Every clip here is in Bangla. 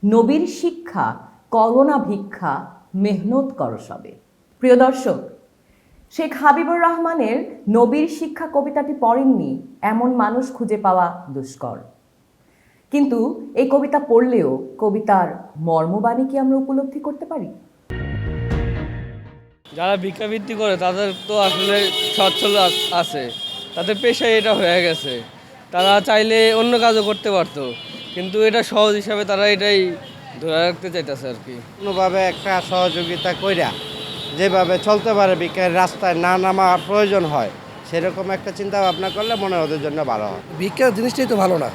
নবীর শিক্ষা করোনা ভিক্ষা, মেহনত কর সবে। প্রিয় দর্শক, শেখ হাবিবুর রহমানের নবীর শিক্ষা কবিতাটি পড়েননি এমন মানুষ খুঁজে পাওয়া দুষ্কর। কিন্তু এই কবিতা পড়লেও কবিতার মর্মবাণী কি আমরা উপলব্ধি করতে পারি? যারা ভিক্ষাবৃত্তি করে তাদের তো আসলে সচ্ছল আছে, তাদের পেশায় এটা হয়ে গেছে। তারা চাইলে অন্য কাজও করতে পারতো, কিন্তু এটা সহজ হিসাবে তারা এটাই ধরে রাখতে চাইতেছে আর কি। কোনোভাবে একটা সহযোগিতা কইরা যেভাবে চলতে পারে, ভিক্ষার রাস্তায় না নামা প্রয়োজন হয়, সেরকম একটা চিন্তা ভাবনা করলে মনে হয় ওদের জন্য ভালো হয়। ভিক্ষার জিনিসটাই তো ভালো না।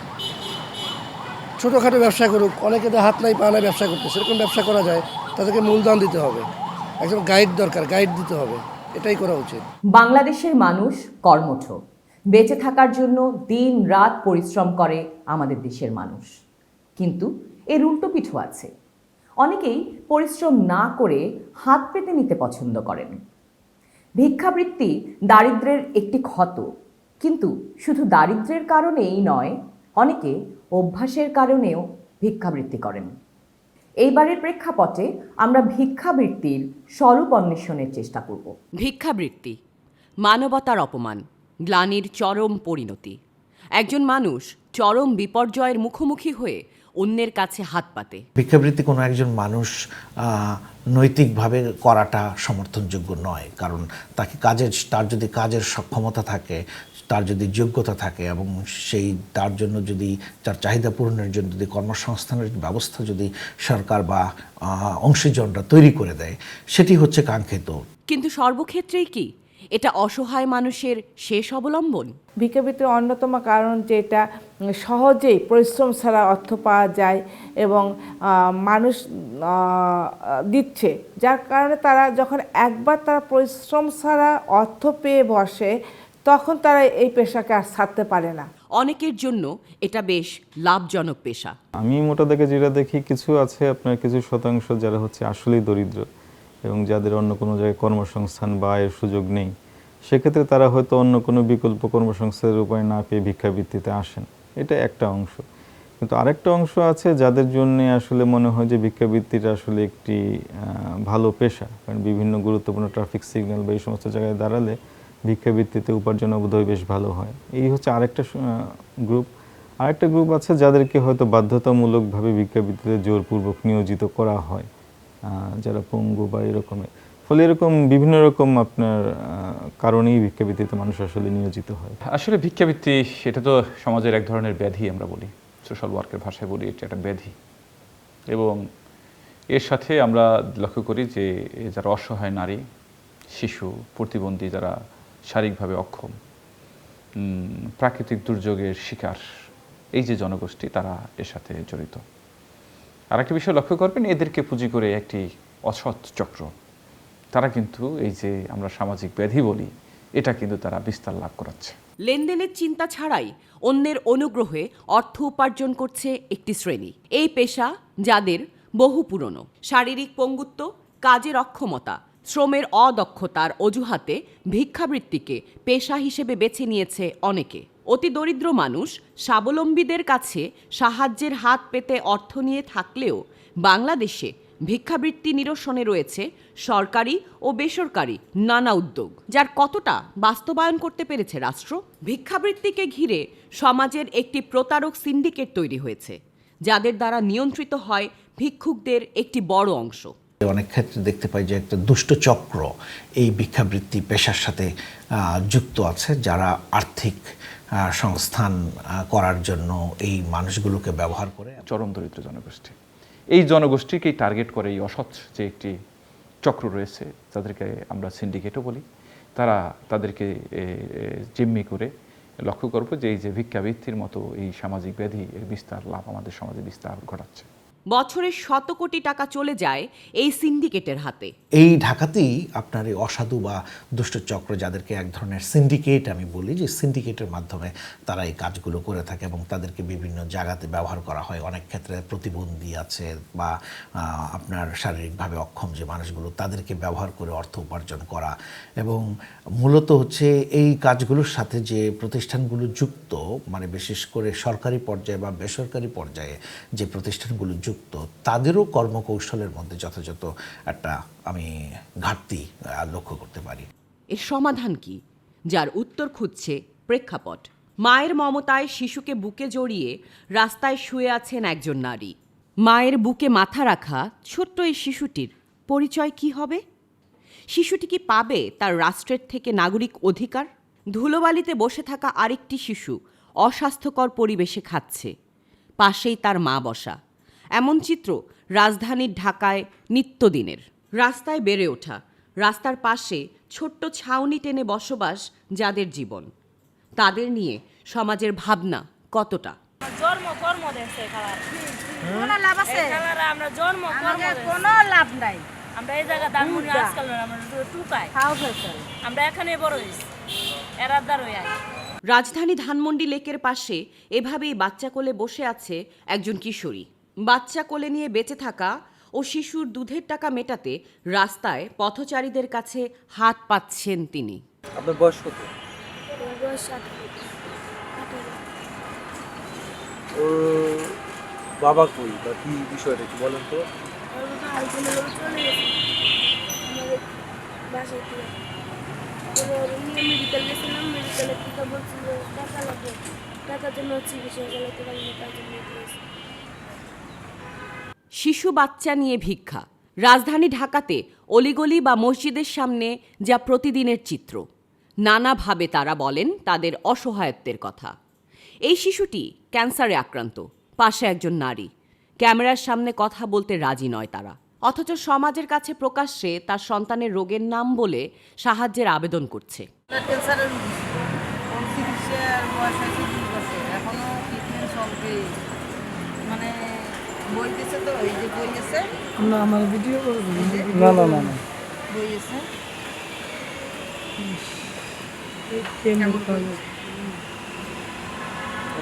ছোটোখাটো ব্যবসা করুক, অনেকে তো হাত নাই পা নাই ব্যবসা করতে, সেরকম ব্যবসা করা যায়, তাদেরকে মূলধন দিতে হবে, একজন গাইড দরকার, গাইড দিতে হবে, এটাই করা উচিত। বাংলাদেশের মানুষ কর্মঠ, বেঁচে থাকার জন্য দিন রাত পরিশ্রম করে আমাদের দেশের মানুষ। কিন্তু এর উল্টো পিঠু আছে। অনেকেই পরিশ্রম না করে হাত পেতে নিতে পছন্দ করেন। ভিক্ষাবৃত্তি দারিদ্র্যের একটি ক্ষত, কিন্তু শুধু দারিদ্র্যের কারণেই নয়, অনেকে অভ্যাসের কারণেও ভিক্ষাবৃত্তি করেন। এইবারের প্রেক্ষাপটে আমরা ভিক্ষাবৃত্তির স্বরূপ অন্বেষণের চেষ্টা করব। ভিক্ষাবৃত্তি মানবতার অপমান, গ্লানির চরম পরিণতি। একজন মানুষ চরম বিপর্যয়ের মুখোমুখি হয়ে অন্যের কাছে হাত পাতে। ভিক্ষাবৃত্তি কোনো একজন মানুষ নৈতিকভাবে করাটা সমর্থনযোগ্য নয়, কারণ তার যদি কাজের সক্ষমতা থাকে, তার যদি যোগ্যতা থাকে এবং তার জন্য যদি তার চাহিদা পূরণের জন্য যদি কর্মসংস্থানের ব্যবস্থা যদি সরকার বা অংশীজনরা তৈরি করে দেয়, সেটি হচ্ছে কাঙ্ক্ষিত। কিন্তু সর্বক্ষেত্রেই কি এটা অসহায় মানুষের শেষ অবলম্বন? ভিক্ষাবৃত্তির অন্যতম কারণ যেটা সহজেই পরিশ্রম ছাড়া অর্থ পাওয়া যায় এবং মানুষ দিচ্ছে, যার কারণে তারা যখন একবার তারা পরিশ্রম ছাড়া অর্থ পেয়ে বসে, তখন তারা এই পেশাকে আর ছাড়তে পারে না। অনেকের জন্য এটা বেশ লাভজনক পেশা। আমি মোটা দাগে যেটা দেখি, কিছু আছে আপনার কিছু শতাংশ যারা হচ্ছে আসলেই দরিদ্র এবং যাদের অন্য কোনো জায়গায় কর্মসংস্থান বা আয়ের সুযোগ নেই, সেক্ষেত্রে তারা হয়তো অন্য কোনো বিকল্প কর্মসংস্থানের উপায় না পেয়ে ভিক্ষাবৃত্তিতে আসেন। এটা একটা অংশ। কিন্তু আরেকটা অংশ আছে যাদের জন্য আসলে মনে হয় যে ভিক্ষাবৃত্তিটা আসলে একটি ভালো পেশা, কারণ বিভিন্ন গুরুত্বপূর্ণ ট্রাফিক সিগন্যাল বা এই সমস্ত জায়গায় দাঁড়ালে ভিক্ষাবৃত্তিতে উপার্জন বোধহয় বেশ ভালো হয়। এই হচ্ছে আরেকটা গ্রুপ। আরেকটা গ্রুপ আছে যাদেরকে হয়তো বাধ্যতামূলকভাবে ভিক্ষাবৃত্তিতে জোরপূর্বক নিয়োজিত করা হয়, যারা পঙ্গু বা এরকমের। ফলে এরকম বিভিন্ন রকম আপনার কারণেই ভিক্ষাবৃত্তিতে মানুষ আসলে নিয়োজিত হয়। আসলে ভিক্ষাবৃত্তি এটা তো সমাজের এক ধরনের ব্যাধি, আমরা বলি সোশ্যাল ওয়ার্কের ভাষায় বলি এটা একটা ব্যাধি। এবং এর সাথে আমরা লক্ষ্য করি যে যারা অসহায় নারী, শিশু, প্রতিবন্ধী, যারা শারীরিকভাবে অক্ষম, প্রাকৃতিক দুর্যোগের শিকার, এই যে জনগোষ্ঠী, তারা এর সাথে জড়িত। আর একটা বিষয় লক্ষ্য করবেন, এদেরকে পুঁজি করে একটি অসৎ চক্র, তারা কিন্তু এই যে আমরা সামাজিক ব্যাধি বলি, এটা কিন্তু তারা বিস্তার লাভ করাচ্ছে। লেনদেনের চিন্তা ছাড়াই অন্যের অনুগ্রহে অর্থ উপার্জন করছে একটি শ্রেণী। এই পেশা যাদের বহু পুরনো, শারীরিক পঙ্গুত্ব, কাজের অক্ষমতা, শ্রমের অদক্ষতার অজুহাতে ভিক্ষাবৃত্তিকে পেশা হিসেবে বেছে নিয়েছে অনেকে। অতি দরিদ্র মানুষ স্বাবলম্বীদের কাছে সাহায্যের হাত পেতে অর্থ নিয়ে থাকলেও বাংলাদেশে ভিক্ষাবৃত্তি নিরসনে রয়েছে সরকারি ও বেসরকারি নানা উদ্যোগ, যার কতটা বাস্তবায়ন করতে পেরেছে রাষ্ট্র? ভিক্ষাবৃত্তিকে ঘিরে সমাজের একটি প্রতারক সিন্ডিকেট তৈরি হয়েছে, যাদের দ্বারা নিয়ন্ত্রিত হয় ভিক্ষুকদের একটি বড় অংশ। অনেক ক্ষেত্রে দেখতে পাই যে একটা দুষ্ট চক্র এই ভিক্ষাবৃত্তি পেশার সাথে যুক্ত আছে, যারা আর্থিক সংস্থান করার জন্য এই মানুষগুলোকে ব্যবহার করে। চরম দরিদ্র জনগোষ্ঠী, এই জনগোষ্ঠীকেই টার্গেট করে এই অসৎ যে একটি চক্র রয়েছে, যাদেরকে আমরা সিন্ডিকেটও বলি, তাদেরকে জিম্মি করে লক্ষ্য করব যে এই যে ভিক্ষাবৃত্তির মতো এই সামাজিক ব্যাধি এর বিস্তার লাভ আমাদের সমাজে বিস্তার ঘটাচ্ছে। বছরে শত কোটি টাকা চলে যায় এই সিন্ডিকেটের হাতে। এই ঢাকাতেই আপনার এই অসাধু বা দুষ্ট চক্র, যাদেরকে এক ধরনের সিন্ডিকেট আমি বলি, যে সিন্ডিকেটের মাধ্যমে তারা এই কাজগুলো করে থাকে এবং তাদেরকে বিভিন্ন জায়গাতে ব্যবহার করা হয়। অনেক ক্ষেত্রে প্রতিবন্ধী আছে বা আপনার শারীরিকভাবে অক্ষম যে মানুষগুলো, তাদেরকে ব্যবহার করে অর্থ উপার্জন করা। এবং মূলত হচ্ছে এই কাজগুলোর সাথে যে প্রতিষ্ঠানগুলো যুক্ত, মানে বিশেষ করে সরকারি পর্যায়ে বা বেসরকারি পর্যায়ে যে প্রতিষ্ঠানগুলো যুক্ত, উপযুক্ত তাদেরও কর্মকৌশলের মধ্যে যথাযথ একটা আমি ঘাটতি লক্ষ্য করতে পারি। এর সমাধান কি, যার উত্তর খুঁজছে প্রেক্ষাপট। মায়ের মমতায় শিশুকে বুকে জড়িয়ে রাস্তায় শুয়ে আছেন একজন নারী। মায়ের বুকে মাথা রাখা ছোট্ট এই শিশুটির পরিচয় কি হবে? শিশুটি কি পাবে তার রাষ্ট্রের থেকে নাগরিক অধিকার? ধুলোবালিতে বসে থাকা আরেকটি শিশু অস্বাস্থ্যকর পরিবেশে খাচ্ছে, পাশেই তার মা বসা। এমন চিত্র রাজধানীর ঢাকায় নিত্যদিনের। রাস্তায় বেড়ে ওঠা, রাস্তার পাশে ছোট্ট ছাউনি টেনে বসবাস যাদের জীবন, তাদের নিয়ে সমাজের ভাবনা কতটা? জন্ম কর্ম দেখছে খালার কোনো লাভ আছে? খালারা আমরা জন্ম কর্ম কোনো লাভ নাই। আমরা এই জায়গা দামুনি আজকাল আমরা টুকাই আমরা এখানে বড় হইছি এরাদার হই। রাজধানী ধানমন্ডি লেকের পাশে এভাবেই বাচ্চা কোলে বসে আছে একজন কিশোরী। বাচ্চা কোলে নিয়ে বেঁচে থাকা ও শিশুর দুধের টাকা মেটাতে রাস্তায় পথচারীদের কাছে হাত পাচ্ছেন তিনি। আপনার বয়স কত? ওর বাবা কই বা কি বিষয়টা একটু বলেন তো। মেডিকেল গেছিলাম, মেডিকেলের থেকে বলছিল টাকা লাগে, টাকার জন্য চিকিৎসা চালাতে পারিনি, তার জন্য শিশু বাচ্চা নিয়ে ভিক্ষা। রাজধানী ঢাকাতে অলিগলি বা মসজিদের সামনে যা প্রতিদিনের চিত্র। নানাভাবে তারা বলেন তাদের অসহায়ত্বের কথা। এই শিশুটি ক্যান্সারে আক্রান্ত, পাশে একজন নারী। ক্যামেরার সামনে কথা বলতে রাজি নয় তারা, অথচ সমাজের কাছে প্রকাশ্যে তার সন্তানের রোগের নাম বলে সাহায্যের আবেদন করছে। মানে বই দিছে তো, এই যে বই আছে না আমার ভিডিও না না না না বই আছে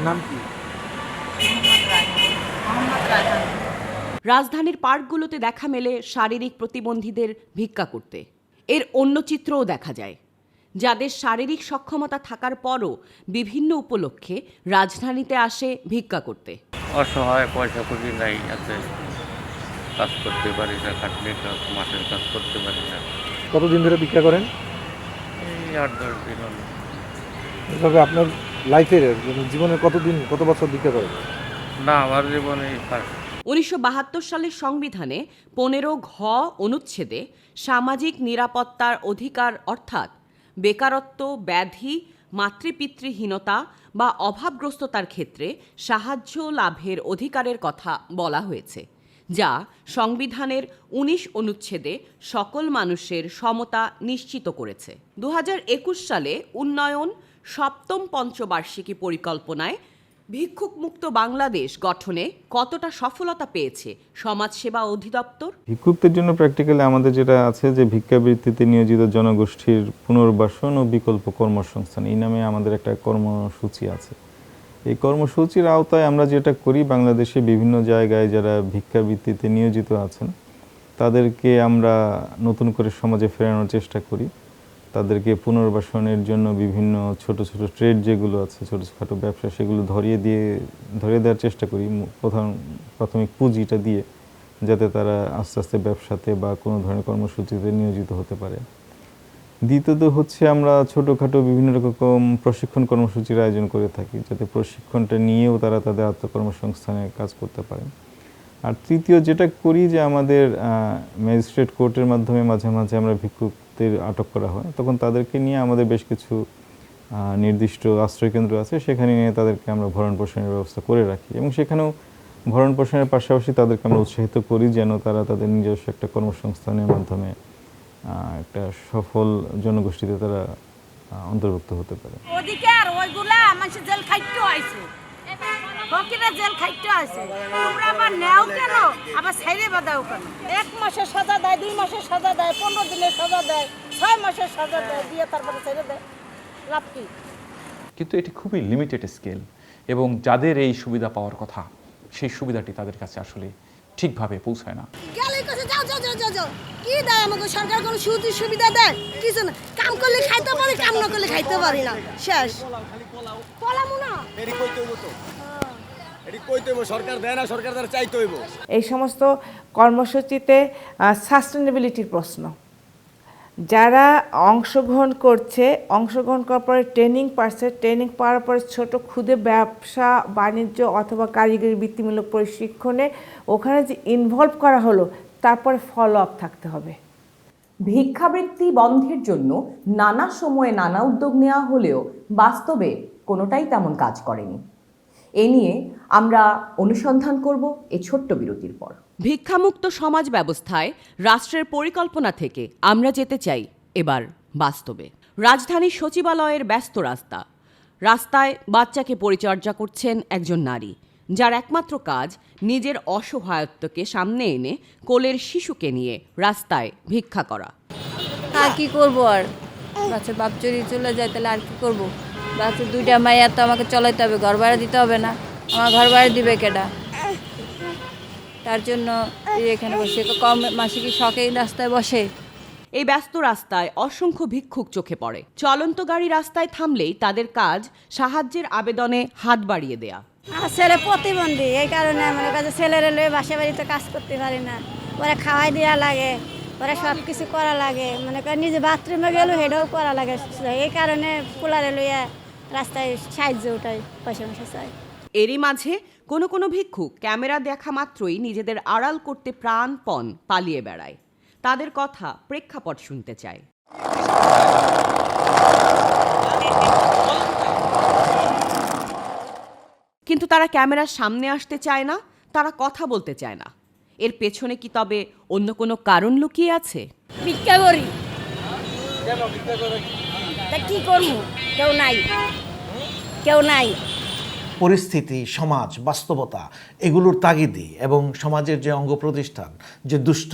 নাম কি? রাজধানীর পার্কগুলোতে দেখা মেলে শারীরিক প্রতিবন্ধীদের ভিক্ষা করতে। এর অন্য চিত্রও দেখা যায়, যাদের শারীরিক সক্ষমতা থাকার পরও বিভিন্ন উপলক্ষে রাজধানীতে আসে ভিক্ষা করতে। অসহায়, পয়সা করি নাই, আছে কাজ করতে পারি না, খাটলে মাঠের কাজ করতে পারি না। কতদিন ধরে ভিক্ষা করেন? এই 8-10 দিন হলো। এভাবে আপনার লাইফের জীবনে কত বছর ভিক্ষা করেন? না, আমার জীবনে 1972 সালের সংবিধানে 15 ঘ অনুচ্ছেদে সামাজিক নিরাপত্তার অধিকার অর্থাৎ বেকারত্ব, ব্যাধি, মাতৃপিতৃহীনতা বা অভাবগ্রস্ততার ক্ষেত্রে সাহায্য লাভের অধিকারের কথা বলা হয়েছে, যা সংবিধানের 19 অনুচ্ছেদে সকল মানুষের সমতা নিশ্চিত করেছে। 2021 সালে উন্নয়ন 7ম পঞ্চবার্ষিকী পরিকল্পনায় ভিক্ষুকমুক্ত বাংলাদেশ গঠনে কতটা সফলতা পেয়েছে সমাজসেবা অধিদপ্তর? ভিক্ষুকদের জন্য প্র্যাকটিক্যালি আমাদের যেটা আছে যে ভিক্ষাবৃত্তিতে নিয়োজিত জনগোষ্ঠীর পুনর্বাসন ও বিকল্প কর্মসংস্থান, এই নামে আমাদের একটা কর্মসূচি আছে। এই কর্মসূচির আওতায় আমরা যেটা করি, বাংলাদেশে বিভিন্ন জায়গায় যারা ভিক্ষাবৃত্তিতে নিয়োজিত আছেন তাদেরকে আমরা নতুন করে সমাজে ফেরানোর চেষ্টা করি। তাদেরকে পুনর্বাসনের জন্য বিভিন্ন ছোট ছোট ট্রেড যেগুলো আছে, ছোটোখাটো ব্যবসা, সেগুলো ধরিয়ে দেওয়ার চেষ্টা করি প্রাথমিক পুঁজিটা দিয়ে, যাতে তারা আস্তে আস্তে ব্যবসাতে বা কোনো ধরনের কর্মসূচিতে নিয়োজিত হতে পারে। দ্বিতীয়ত হচ্ছে আমরা ছোটোখাটো বিভিন্ন রকম প্রশিক্ষণ কর্মসূচির আয়োজন করে থাকি, যাতে প্রশিক্ষণটা নিয়েও তারা তাদের আত্মকর্মসংস্থানে কাজ করতে পারেন। আর তৃতীয় যেটা করি যে আমাদের ম্যাজিস্ট্রেট কোর্টের মাধ্যমে মাঝে মাঝে আমরা ভিক্ষুকদের আটক করা হয়, তখন তাদেরকে নিয়ে আমাদের বেশ কিছু নির্দিষ্ট আশ্রয়কেন্দ্র আছে, সেখানে নিয়ে তাদেরকে আমরা ভরণ পোষণের ব্যবস্থা করে রাখি এবং সেখানেও ভরণ পোষণের পাশাপাশি তাদেরকে আমরা উৎসাহিত করি যেন তারা তাদের নিজস্ব একটা কর্মসংস্থানের মাধ্যমে একটা সফল জনগোষ্ঠীতে তারা অন্তর্ভুক্ত হতে পারে। অধিকার ওইগুলা মানুষ জেল খাইতে আইছে, ফকিরা জেল খাইতে আইছে, তোমরা আবার নেও কেন, আবার ছাইরে বাদাও কেন? 1 মাসের সাজা দেয়, 2 মাসের সাজা দেয়, 15 দিনের সাজা দেয়, 6 মাসের সাজা দেয়, দিয়ে তারপরে ছেড়ে দেয়, লাভ কি? কিন্তু এটি খুবই লিমিটেড স্কেল এবং যাদের এই সুবিধা পাওয়ার কথা সেই সুবিধাটি তাদের কাছে আসলে ঠিকভাবে পৌঁছায় না। কি দেয় আমাকে সরকার? কোনো সুযোগ সুবিধা দেয় কিছু না। কাম করলে খাইতে পারি, কাম না করলে খাইতে পারি না, শেষ। এই সমস্ত কর্মসূচিতে সাস্টেনেবিলিটির প্রশ্ন, যারা অংশগ্রহণ করার পরে ট্রেনিং পাচ্ছে, ট্রেনিং পাওয়ার পরে ছোট ক্ষুদে ব্যবসা বাণিজ্য অথবা কারিগরি বৃত্তিমূলক প্রশিক্ষণে ওখানে যে ইনভলভ করা হলো, তারপরে ফলো আপ থাকতে হবে। ভিক্ষাবৃত্তি বন্ধের জন্য নানা সময়ে নানা উদ্যোগ নেওয়া হলেও বাস্তবে কোনোটাই তেমন কাজ করেনি। এ নিয়ে আমরা অনুসন্ধান করব এই ছোট্ট বিরতির পর। ভিক্ষামুক্ত সমাজ ব্যবস্থায় রাষ্ট্রের পরিকল্পনা থেকে আমরা যেতে চাই এবার বাস্তবে। রাজধানীর সচিবালয়ের ব্যস্ত রাস্তায় বাচ্চাকে পরিচর্যা করছেন একজন নারী, যার একমাত্র কাজ নিজের অসহায়ত্বকে সামনে এনে কোলের শিশুকে নিয়ে রাস্তায় ভিক্ষা করা। আর কি করব, আর বাচ্চার বাপ চুরি চলে যায়, তাহলে আর কি করব? বাচ্চা দুইটা মাইয়া, তো আমাকে চলাইতে হবে, ঘর ভাড়া দিতে হবে না? আমার ঘর ভাড়া দিবে কেডা? তার জন্য এখানে বসে কম মাসিক শখেই রাস্তায় বসে। এই ব্যস্ত রাস্তায় অসংখ্য ভিক্ষুক চোখে পড়ে। চলন্ত গাড়ি রাস্তায় থামলেই তাদের কাজ সাহায্যের আবেদনে হাত বাড়িয়ে দেয়া। আমার ছেলে প্রতিবন্ধী, এই কারণে আমার কাছে ছেলেরা লয়ে বাসা বাড়িতে কাজ করতে পারি না। ওরা খাওয়াই দেওয়া লাগে, ওরা সব কিছু করা লাগে, মনে করেন নিজে বাথরুমে গেলেও হেডাও করা লাগে। এই কারণে পোলারে লইয়া রাস্তায় সাহায্য ওঠাই, পয়সা মশা চাই। এরই মাঝে কোনো ভিক্ষুক ক্যামেরা দেখা মাত্রই নিজেদের আড়াল করতে প্রাণপণ পালিয়ে বেড়ায়। তাদের কথা প্রেক্ষাপট শুনতে চায়। কিন্তু তারা ক্যামেরার সামনে আসতে চায় না, তারা কথা বলতে চায় না। এর পেছনে কি তবে অন্য কোনো কারণ লুকিয়ে আছে? ভিক্ষা করি, তা কি করবো? কেউ নাই। পরিস্থিতি, সমাজ, বাস্তবতা এগুলোর তাগিদে এবং সমাজের যে অঙ্গ প্রতিষ্ঠান, যে দুষ্ট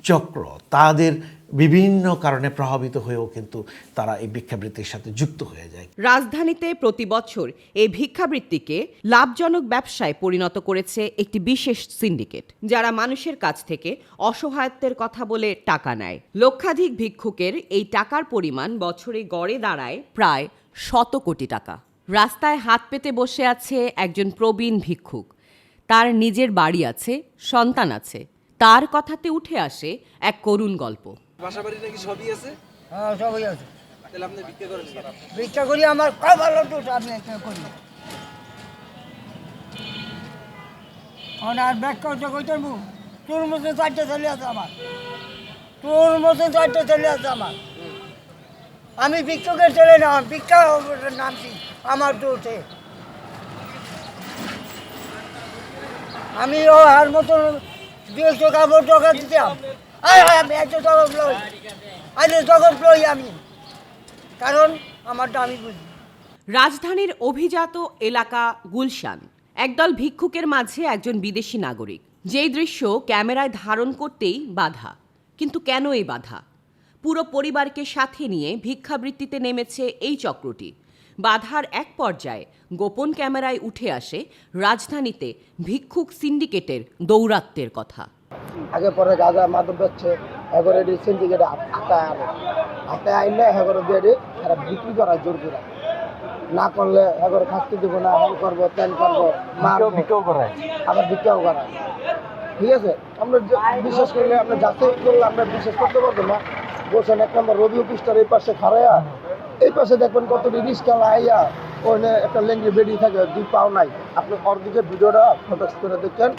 চক্র, তাদের বিভিন্ন কারণে প্রভাবিত হয়েও কিন্তু তারা এই ভিক্ষাবৃত্তির সাথে যুক্ত হয়ে যায়। রাজধানীতে প্রতি বছর এই ভিক্ষাবৃত্তিকে লাভজনক ব্যবসায় পরিণত করেছে একটি বিশেষ সিন্ডিকেট, যারা মানুষের কাছ থেকে অসহায়ত্বের কথা বলে টাকা নেয়। লক্ষাধিক ভিক্ষুকের এই টাকার পরিমাণ বছরে গড়ে দাঁড়ায় প্রায় 100 কোটি টাকা। রাস্তায় হাত পেতে বসে আছে একজন প্রবীণ ভিক্ষুক। তার নিজের বাড়ি আছে, সন্তান আছে। তার কথাতে উঠে আসে এক করুণ গল্প। বাসা বাড়ি নাকি সবই আছে? হ্যাঁ, সবই আছে। তাহলে আপনি ভিক্ষা করেন? ভিক্ষা করি, আমার ভালো তো আপনি করি। আর ব্যাগ করতে কইতেন তোর মধ্যে 4টে ছেলে আছে আমার, আমি ভিক্ষুকের ছেলে না, ভিক্ষা নামছি আমার দোষে। আমি ও আর মতন 200 টাকা দিতাম। আমি এত জগৎ লই আমি, কারণ আমারটা আমি বুঝি। রাজধানীর অভিজাত এলাকা গুলশান। একদল ভিক্ষুকের মাঝে একজন বিদেশি নাগরিক, যেই দৃশ্য ক্যামেরায় ধারণ করতেই বাধা। কিন্তু কেন এই বাধা? পুরো পরিবারকে সাথে নিয়ে ভিক্ষাবৃত্তিতে নেমেছে এই চক্রটি। বাধার এক পর্যায়ে গোপন ক্যামেরায় উঠে আসে রাজধানীতে ভিক্ষুক সিন্ডিকেটের দৌরাত্ম্যের কথা। আগে পরে গাঁজা মাদক বেচছে, এবারে সিন্ডিকেট হাতে আইলে এগারো দিয়ে এরা বিক্রি করা জোর করে, না করলে এগারো থাকতে দেবো না, হল করবো, তেল করবো, ভিক্ষাও করায়, আবার ভিক্ষাও করায়। ঠিক আছে, আমরা বিশ্বাস করলে, আমরা যাচাই করলে আমরা বিশ্বাস করতে পারবো না। বলছেন 1 নম্বর রবি অফিসটার এই পাশে খাড়াইয়া, এই পাশে দেখবেন কত রিক্সা লাইয়া ওখানে একটা লেঙ্গি বেরিয়ে থাকে, 2 পাও নাই। আপনি অর্ধেকের ভিডিওটা ফটোস করে দেখেন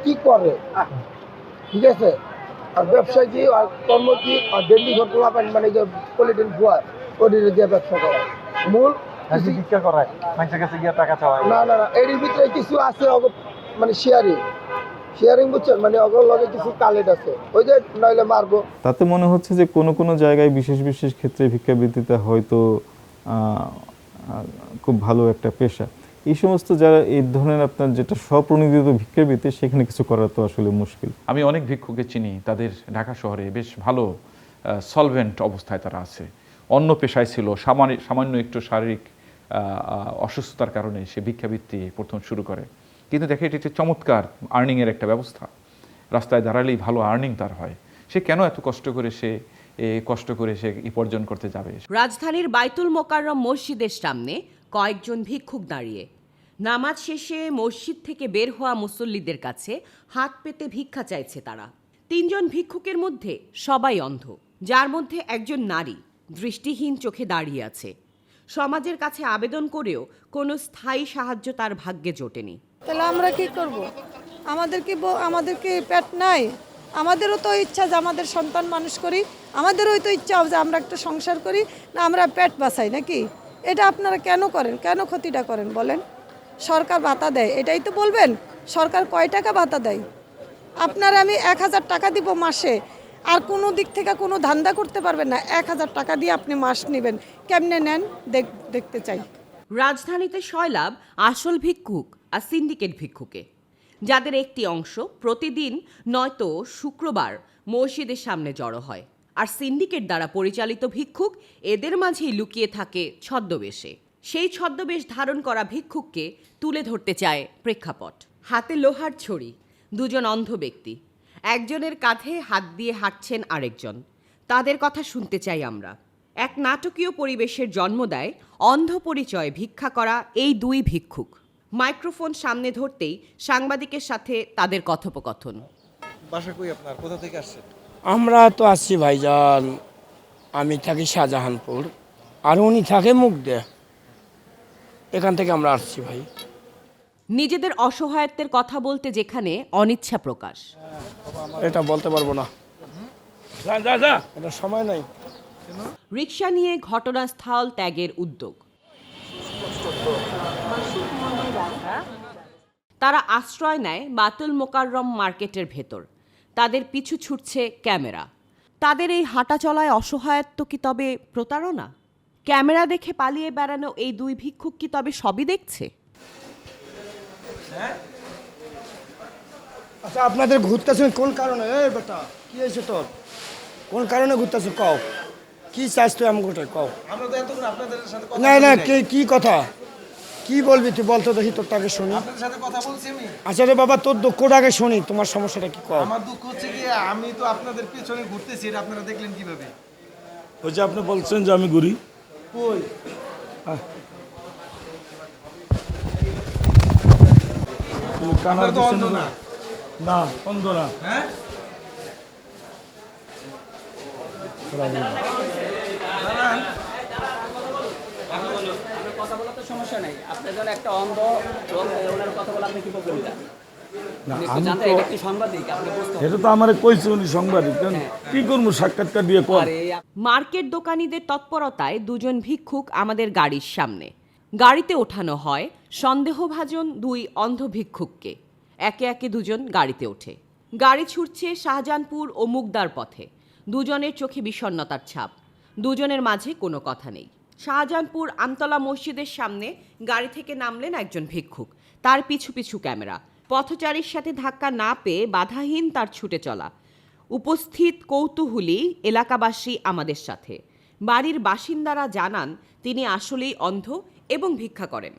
কি করে। ঠিক আছে, আর ব্যবসায় কি আর কর্ম কি আর ডেলি ঘর তোলা পান, মানে যে পলিটিন ভুয়া ওদের দিয়ে ব্যবসা করা মূল ভিক্ষা করায়, মানুষের কাছে গিয়ে টাকা চাওয়ায়। না, এর ভিতরে কিছু আছে, মানে শেয়ারিং বুঝছেন, মানে অগর লগে কিছু কালেট আছে, ওই যে নইলে মারবো। তাতে মনে হচ্ছে যে কোনো জায়গায় বিশেষ ক্ষেত্রে ভিক্ষাবৃত্তিটা হয়তো খুব ভালো একটা পেশা। এই সমস্ত যারা এই ধরনের আপনার যেটা স্বপ্রণোদিত ভিক্ষাবৃত্তি, সেখানে কিছু করা তো আসলে মুশকিল। আমি অনেক ভিক্ষুকে চিনি, তাদের ঢাকা শহরে বেশ ভালো সলভেন্ট অবস্থায় তারা আছে। অন্য পেশায় ছিল, সামান্য একটু শারীরিক অসুস্থতার কারণে সে ভিক্ষাবৃত্তি প্রথম শুরু করে। কিন্তু দেখে এটি একটি চমৎকার আর্নিংয়ের একটা ব্যবস্থা। রাস্তায় দাঁড়ালেই ভালো আর্নিং তার হয়। সে কেন এত কষ্ট করে সে উপার্জন করতে যাবে? রাজধানীর বাইতুল মোকাররম মসজিদের সামনে কয়েকজন ভিক্ষুক দাঁড়িয়ে। নামাজ শেষে মসজিদ থেকে বের হওয়া মুসল্লিদের কাছে হাত পেতে ভিক্ষা চাইছে তারা। 3 জন ভিক্ষুকের মধ্যে সবাই অন্ধ, যার মধ্যে একজন নারী দৃষ্টিহীন চোখে দাঁড়িয়ে আছে। সমাজের কাছে আবেদন করেও কোনো স্থায়ী সাহায্য তার ভাগ্যে জোটেনি। তাহলে আমরা কি করব? আমাদের কি পেট নাই? আমাদেরও তো ইচ্ছা যে আমাদের সন্তান মানুষ করি, আমাদেরও তো ইচ্ছা যে আমরা একটা সংসার করি, না আমরা পেট বাঁচাই নাকি? এটা আপনারা কেন করেন? কেন ক্ষতিটা করেন বলেন? সরকার ভাতা দেয়, এটাই তো বলবেন। সরকার কয় টাকা ভাতা দেয়? আপনার আমি 1000 টাকা দিব মাসে, আর কোনো দিক থেকে কোনো ধান্দা করতে পারবেন না। 1000 টাকা দিয়ে আপনি মাস নেবেন, কেমনে নেন দেখতে চাই। রাজধানীতে সয়লাব আসল ভিক্ষুক আর সিন্ডিকেট ভিক্ষুকে, যাদের একটি অংশ প্রতিদিন নয়তো শুক্রবার মসজিদের সামনে জড়ো হয়, আর সিন্ডিকেট দ্বারা পরিচালিত ভিক্ষুক এদের মাঝেই লুকিয়ে থাকে ছদ্মবেশে। সেই ছদ্মবেশ ধারণ করা ভিক্ষুককে তুলে ধরতে চায় প্রেক্ষাপট। হাতে লোহার ছড়ি, 2 জন অন্ধ ব্যক্তি, একজনের কাঁধে হাত দিয়ে হাঁটছেন আরেকজন। তাদের কথা শুনতে চাই আমরা। এক নাটকীয় পরিবেশের জন্ম দেয় অন্ধ পরিচয় ভিক্ষা করা এই 2 ভিক্ষুক। মাইক্রোফোন সামনে ধরতেই সাংবাদিকের সাথে তাদের কথোপকথন। বাসা কই আপনার? কোথা থেকে আসছেন? আমরা তো আসছি ভাইজান, আমি থাকি শাহজাহানপুর, আর উনি থাকে মুগদে। এখান থেকে আমরা আসছি ভাই। নিজেদের অসহায়ত্বের কথা বলতে যেখানে অনিচ্ছা প্রকাশ। এটা বলতে পারবো না, এটা সময় নাই। রিকশা নিয়ে ঘটনাস্থল ত্যাগের উদ্যোগ। তারা আশ্রয় নেয় বাতুল মোকাররম মার্কেটের ভেতর। তাদের পিছু ছুটছে ক্যামেরা। তাদের এই হাঁটা চলায় অসহায়ত্ব কি তবে প্রতারণা? ক্যামেরা দেখে পালিয়ে বেড়ানো এই 2 ভিক্ষুক কি তবে সবই দেখছে? আচ্ছা, আপনাদের ঘুরতেছেন কোন কারণে? এই বেটা, কি হয়েছে তোর? কোন কারণে ঘুরতেছে কও? কি চাইছ তুই আমাকে কও? আমরা তো এতক্ষণ আপনাদের সাথে কথা না না, কি কথা কি বলবি তুই? বলতো দেখি, তোরটা আগে শুনি। আপনাদের সাথে কথা বলছি আমি। আচ্ছা রে বাবা, তোর দুঃখটা আগে শুনি। তোমার সমস্যাটা কি কও? আমার দুঃখ হচ্ছে কি, আমি তো আপনাদের পেছনে ঘুরতেছি, এটা আপনারা দেখলেন কিভাবে? ওই যে আপনি বলছেন যে আমি ঘুরি, কই কানার তো অন্ধ না? না, অন্ধ না। হ্যাঁ, কথা বলা তো সমস্যা নাই। আপনার জন্য একটা অন্ধ ওনার কথা বলা আপনি কি বলবেন? না, আপনি আমি জানতে তো এটা কি সাংবাদিক? আপনি বুঝতে এটা তো আমার কইছে উনি সাংবাদিক, কি করবো সাক্ষাৎকার দিয়ে কর। মার্কেট দোকানীদের তৎপরতায় 2 জন ভিক্ষুক আমাদের গাড়ির সামনে। গাড়িতে ওঠানো হয় সন্দেহভাজন 2 অন্ধ ভিক্ষুককে। একে একে 2 জন গাড়িতে ওঠে। গাড়ি ছুটছে শাহজাহানপুর ও মুগদার পথে। 2 জনের চোখে বিষণ্ণতার ছাপ। 2 জনের মাঝে কোনো কথা নেই। শাহজাহানপুর আমতলা মসজিদের সামনে গাড়ি থেকে নামলেন একজন ভিক্ষুক। তার পিছু পিছু ক্যামেরা। পথচারীর সাথে ধাক্কা না পেয়ে বাধাহীন তার ছুটে চলা। উপস্থিত কৌতূহলী এলাকাবাসী আমাদের সাথে। বাড়ির বাসিন্দারা জানান তিনি আসলেই অন্ধ এবং ভিক্ষা করেন।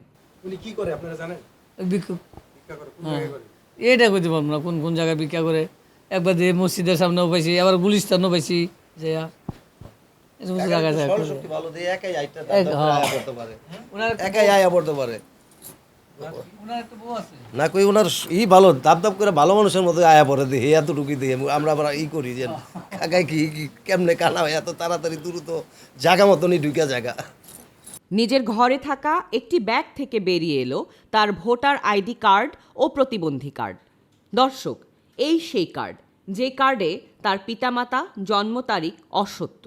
উনি কি করে আপনারা জানেন? ভিক্ষুক ভিক্ষা করে কোন জায়গায় করে? এটা করতে পারবো না কোন কোন জায়গায় ভিক্ষা করে। একবার যে মসজিদের সামনেও পাইছি, আবার গুলিস্তানও পাইছি, যে এই সমস্ত জায়গায় যায়। ভালো দিয়ে একাই আইটা করতে পারে, ওনার একাই আয়া পড়তে পারে ওনার একটা বউ আছে না, কই ওনার ভালো দাপ করে ভালো মানুষের মতো আয়া পড়ে দিয়ে এতটুকুই দিয়ে আমরা আবার করি যে কাকায় কি কেমনে কানা হয় এত তাড়াতাড়ি দ্রুত জায়গা মতনই ঢুকা জায়গা। নিজের ঘরে থাকা একটি ব্যাগ থেকে বেরিয়ে এলো তার ভোটার আইডি কার্ড ও প্রতিবন্ধী কার্ড। দর্শক, এই সেই কার্ড যে কার্ডে তার পিতামাতা জন্ম তারিখ অসত্য।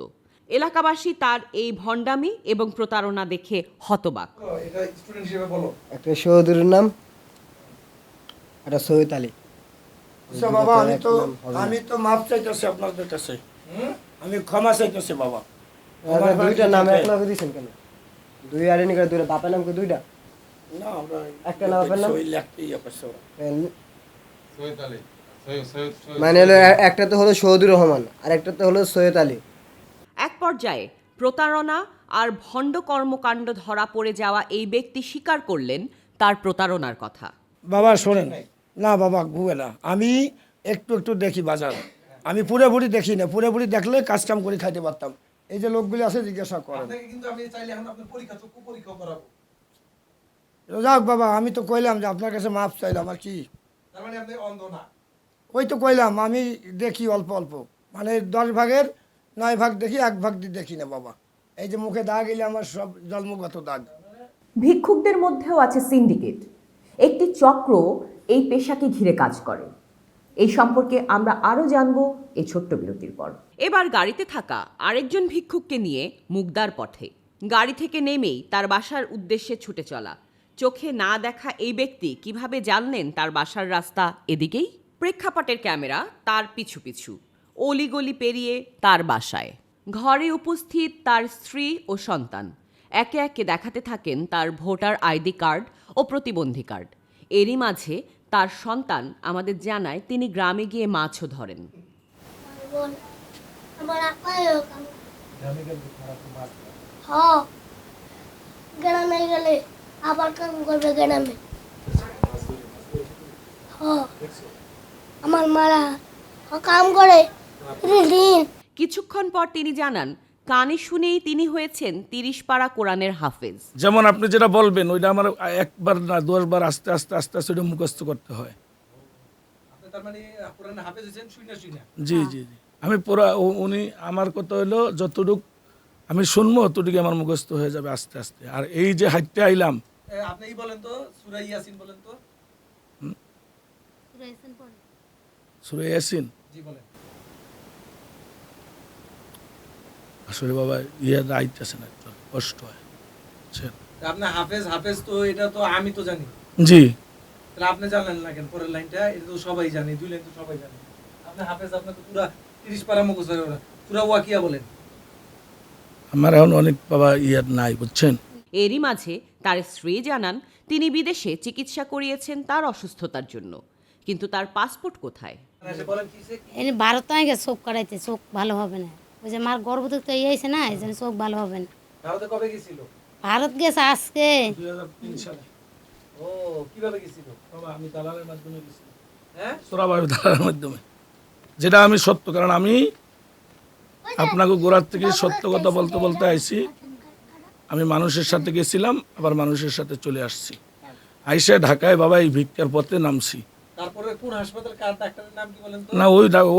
এলাকাবাসী তার এই ভণ্ডামি এবং প্রতারণা দেখে হতবাক। এটা স্টুডেন্ট হিসেবে বলো। একটা সৌদুরের নাম, একটা সৈয়দ আলী। বাবা, আমি তো মাপ চাইতেছি আপনাদের কাছে, আমি ক্ষমা চাইতেছি বাবা। দুইটা নাম এক নামে দিয়েছেন কেন? 2 আইডি কার্ড, 2 বাপের নাম কি 2টা? না, আমরা একটা নাম বাপের নাম সৈয়দ আলী, মানে হলো একটা তো হলো সৌদুর রহমান আর একটা তো হলো সৈয়দ আলী। এক পর্যায়ে প্রতারণা আর ভণ্ড কর্মকাণ্ড ধরা পড়ে যাওয়া এই ব্যক্তি স্বীকার করলেন তার প্রতারণার কথা। বাবা শোনেন না, বাবা ঘুরে না, আমি একটু একটু দেখি বাজার, আমি পুরোপুরি দেখি না। পুরোপুরি দেখলে কাজ কাম করে খাইতে পারতাম। এই যে লোকগুলি আছে জিজ্ঞাসা করেন। আপনাকে কিন্তু আমি চাইলে এখন আপনার পরীক্ষা চক্ষু পরীক্ষা করাবো। যাক বাবা, আমি তো কইলাম যে আপনার কাছে মাপ চাইলাম আর কি। তার মানে আপনি অন্ধ না? ওই তো কইলাম আমি দেখি অল্প অল্প, মানে 10 ভাগের 9 ভাগ দেখি, 1 ভাগ দেখি না বাবা। এই যে মুখে দাগ এলে আমার সব জন্মগত দাগ। ভিক্ষুকদের মধ্যেও আছে সিন্ডিকেট, একটি চক্র এই পেশাকে ঘিরে কাজ করে। এই সম্পর্কে আমরা আরও জানব এই ছোট্ট বিরতির পর। এবার গাড়িতে থাকা আরেকজন ভিক্ষুককে নিয়ে মুগদার পথে। গাড়ি থেকে নেমেই তার বাসার উদ্দেশ্যে ছুটে চলা। চোখে না দেখা এই ব্যক্তি কিভাবে জানলেন তার বাসার রাস্তা এদিকেই? প্রেক্ষাপটের ক্যামেরা তার পিছু পিছু অলিগলি পেরিয়ে তার বাসায়। ঘরে উপস্থিত তার স্ত্রী ও সন্তান একে একে দেখাতে থাকেন তার ভোটার আইডি কার্ড ও প্রতিবন্ধী কার্ড। এরই মাঝে তার সন্তান আমাদের জানায় তিনি গ্রামে গিয়ে মাছও ধরেন। গ্রামে গেলে আবার কাম করবে গ্রামে। আমার মারা কাম করে দিন। কিছুক্ষণ পর তিনি জানান কানে শুনেই তিনি হয়েছেন 30 পারা কোরআনের হাফেজ। যেমন আপনি যেটা বলবেন ওইটা আমার একবার না 10 বার আস্তে আস্তে আস্তে আস্তে ওটা মুখস্থ করতে হয়। জি জি জি, আমি পুরা উনি আমার কথা হলো যতটুক আমি শুনবো ততটুকু আমার মুখস্থ হয়ে যাবে আস্তে আস্তে। আর এই যে হাইটে আইলাম, আপনি বলেন তো সূরা ইয়াসিন বলেন তো। সূরা ইয়াসিন জি বলেন। আসলে বাবা ইয়ার আইতেছে না, কষ্ট হয়। আপনি হাফেজ, হাফেজ তো এটা তো আমি তো জানি। জি, তাহলে আপনি জানলেন না কেন? পরের লাইনটা এটা তো সবাই জানে, 2 লাইন তো সবাই জানে। আপনি হাফেজ, আপনি তো পুরা 30 পারা মুখস্থ করে সূরা ওয়াকিয়া বলেন। আমার এখন অনেক বাবা ইয়ার নাই, বুঝছেন। এরই মাঝে তার স্ত্রী জানান তিনি বিদেশে চিকিৎসা করিয়েছেন তার অসুস্থতার জন্য, কিন্তু তার পাসপোর্ট কোথায়? ভারত গেছে চোখ কাটাইতে, চোখ ভালো হবে না। ওই যে মার গর্ভবতী ইয়ে হয়েছে না, এই জন্য চোখ ভালো হবে না। ভারতে কবে গেছিল? ভারত গেছে আজকে 2003 সালে। ও কিভাবে গেছিল? বাবা আমি দালালের মাধ্যমে গেছি। হ্যাঁ, সোরাবাড়ি দালালের মাধ্যমে, যেটা আমি সত্য, কারণ আমি আপনাকে গোড়ার থেকে সত্য কথা বলতে বলতে আইছি। আমি মানুষের সাথে গেছিলাম, আবার মানুষের সাথে চলে আসছি। আইসা ঢাকায় বাবা এই ভিক্ষার পথে নামছি। তারপরে কোন হাসপাতাল, কার ডাক্তারের নাম কি বলেন তো? না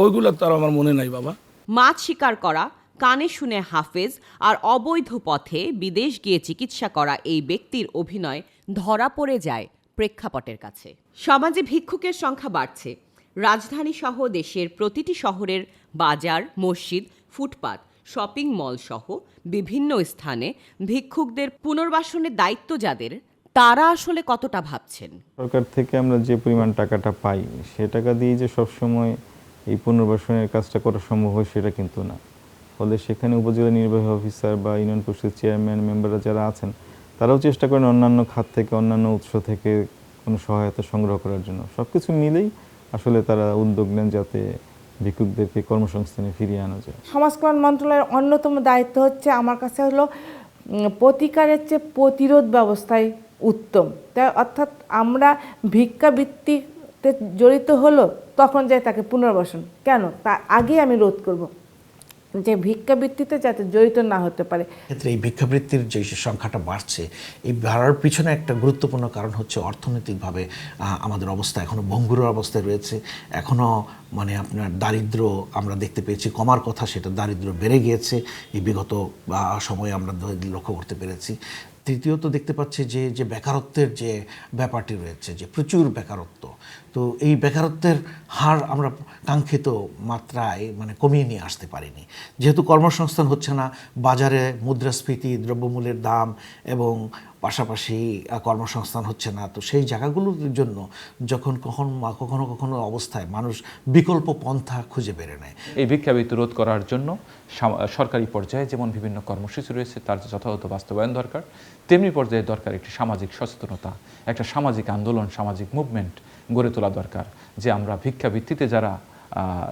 ওইগুলো তো আর আমার মনে নাই বাবা। মাছ শিকার করা, কানে শুনে হাফেজ আর অবৈধ পথে বিদেশ গিয়ে চিকিৎসা করা এই ব্যক্তির অভিনয় ধরা পড়ে যায় প্রেক্ষাপটের কাছে। সমাজে ভিক্ষুকের সংখ্যা বাড়ছে। রাজধানী সহ দেশের প্রতিটি শহরের বাজার, মসজিদ, ফুটপাত, শপিং মল সহ বিভিন্ন স্থানে ভিক্ষুকদের পুনর্বাসনের দায়িত্ব যাদের, তারা আসলে কতটা ভাবছেন? সরকার থেকে আমরা যে পরিমাণ টাকাটা পাই সে টাকা দিয়ে যে সবসময় এই পুনর্বাসনের কাজটা করা সম্ভব হয় সেটা কিন্তু না। ফলে সেখানে উপজেলা নির্বাহী অফিসার বা ইউনিয়ন পরিষদের চেয়ারম্যান, মেম্বাররা যারা আছেন তারাও চেষ্টা করেন অন্যান্য খাত থেকে, অন্যান্য উৎস থেকে কোনো সহায়তা সংগ্রহ করার জন্য। সব কিছু মিলেই আসলে তারা উদ্যোগ নেন যাতে ভিক্ষুকদেরকে কর্মসংস্থানে ফিরিয়ে আনা যায়। সমাজ কল্যাণ মন্ত্রণালয়ের অন্যতম দায়িত্ব হচ্ছে আমার কাছে হলো প্রতিকারের চেয়ে প্রতিরোধ ব্যবস্থায় উত্তম। তাই অর্থাৎ আমরা ভিক্ষাবৃত্তিতে জড়িত হলো তখন যাই তাকে পুনর্বাসন কেন, তার আগে আমি রোধ করব যে ভিক্ষাবৃত্তিতে যাতে জড়িত না হতে পারে। ক্ষেত্রে এই ভিক্ষাবৃত্তির যে সংখ্যাটা বাড়ছে, এই বাড়ার পিছনে একটা গুরুত্বপূর্ণ কারণ হচ্ছে অর্থনৈতিকভাবে আমাদের অবস্থা এখনও ভঙ্গুর অবস্থায় রয়েছে। এখনও মানে আপনার দারিদ্র আমরা দেখতে পেয়েছি কমার কথা, সেটা দারিদ্র বেড়ে গিয়েছে এই বিগত সময়ে আমরা লক্ষ্য করতে পেরেছি। তৃতীয়ত দেখতে পাচ্ছি যে বেকারত্বের যে ব্যাপারটি রয়েছে, যে প্রচুর বেকারত্ব, তো এই বেকারত্বের হার আমরা কাঙ্ক্ষিত মাত্রায় মানে কমিয়ে নিয়ে আসতে পারিনি। যেহেতু কর্মসংস্থান হচ্ছে না, বাজারে মুদ্রাস্ফীতি, দ্রব্যমূল্যের দাম এবং পাশাপাশি কর্মসংস্থান হচ্ছে না, তো সেই জায়গাগুলোর জন্য যখন কখনো অবস্থায় মানুষ বিকল্প পন্থা খুঁজে বেড়ে নেয়। এই ভিক্ষাবৃত্তি রোধ করার জন্য সরকারি পর্যায়ে যেমন বিভিন্ন কর্মসূচি রয়েছে তার যথাযথ বাস্তবায়ন দরকার, তেমনি পর্যায়ে দরকার একটি সামাজিক সচেতনতা, একটা সামাজিক আন্দোলন, সামাজিক মুভমেন্ট গড়ে তোলা দরকার, যে আমরা ভিক্ষাবৃত্তিতে যারা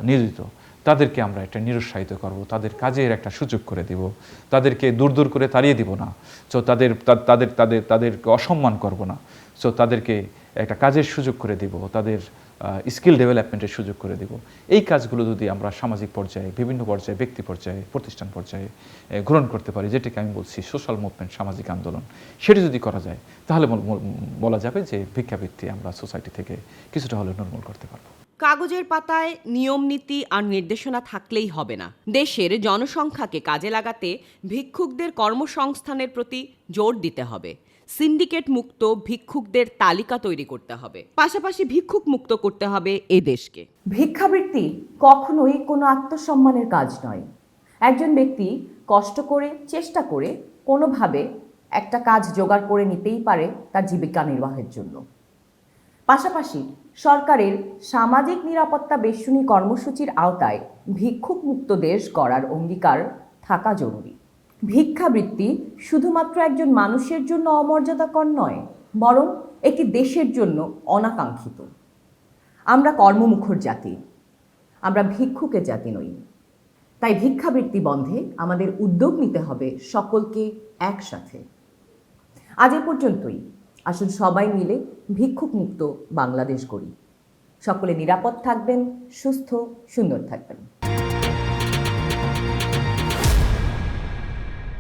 নিয়োজিত তাদেরকে আমরা একটা নিরুৎসাহিত করব, তাদের কাজের একটা সুযোগ করে দিব, তাদেরকে দূর করে তাড়িয়ে দিব না, সো তাদেরকে অসম্মান করব না, সো তাদেরকে একটা কাজের সুযোগ করে দিব, তাদের স্কিল ডেভেলপমেন্টের সুযোগ করে দেব। এই কাজগুলো যদি আমরা সামাজিক পর্যায়ে, বিভিন্ন পর্যায়ে, ব্যক্তি পর্যায়ে, প্রতিষ্ঠান পর্যায়ে গ্রহণ করতে পারি, যেটাকে আমি বলছি সোশ্যাল মুভমেন্ট, সামাজিক আন্দোলন, সেটা যদি করা যায় তাহলে বলা যাবে যে ভিক্ষাবৃত্তি আমরা সোসাইটি থেকে কিছুটা হলেও নির্মূল করতে পারবো। কাগজের পাতায় নিয়ম নীতি আর নির্দেশনা থাকলেই হবে না। দেশের জনসংখ্যাকে কাজে লাগাতে ভিক্ষুকদের কর্মসংস্থানের প্রতি জোর দিতে হবে। সিন্ডিকেট মুক্ত ভিক্ষুকদের তালিকা তৈরি করতে হবে। পাশাপাশি ভিক্ষুক মুক্ত করতে হবে এ দেশকে। ভিক্ষাবৃত্তি কখনোই কোনো আত্মসম্মানের কাজ নয়। একজন ব্যক্তি কষ্ট করে, চেষ্টা করে কোনোভাবে একটা কাজ জোগাড় করে নিতেই পারে তার জীবিকা নির্বাহের জন্য। পাশাপাশি সরকারের সামাজিক নিরাপত্তা বেষ্টনী কর্মসূচির আওতায় ভিক্ষুক মুক্ত দেশ গড়ার অঙ্গীকার থাকা জরুরি। ভিক্ষাবৃত্তি শুধুমাত্র একজন মানুষের জন্য অমর্যাদাকর নয়, বরং একটি দেশের জন্য অনাকাঙ্ক্ষিত। আমরা কর্মমুখর জাতি, আমরা ভিক্ষুকের জাতি নই। তাই ভিক্ষাবৃত্তি বন্ধে আমাদের উদ্যোগ নিতে হবে সকলকে একসাথে। আজ এ পর্যন্তই। আসুন সবাই মিলে ভিক্ষুক মুক্ত বাংলাদেশ গড়ি। সকলে নিরাপদ থাকবেন, সুস্থ, সুন্দর থাকবেন।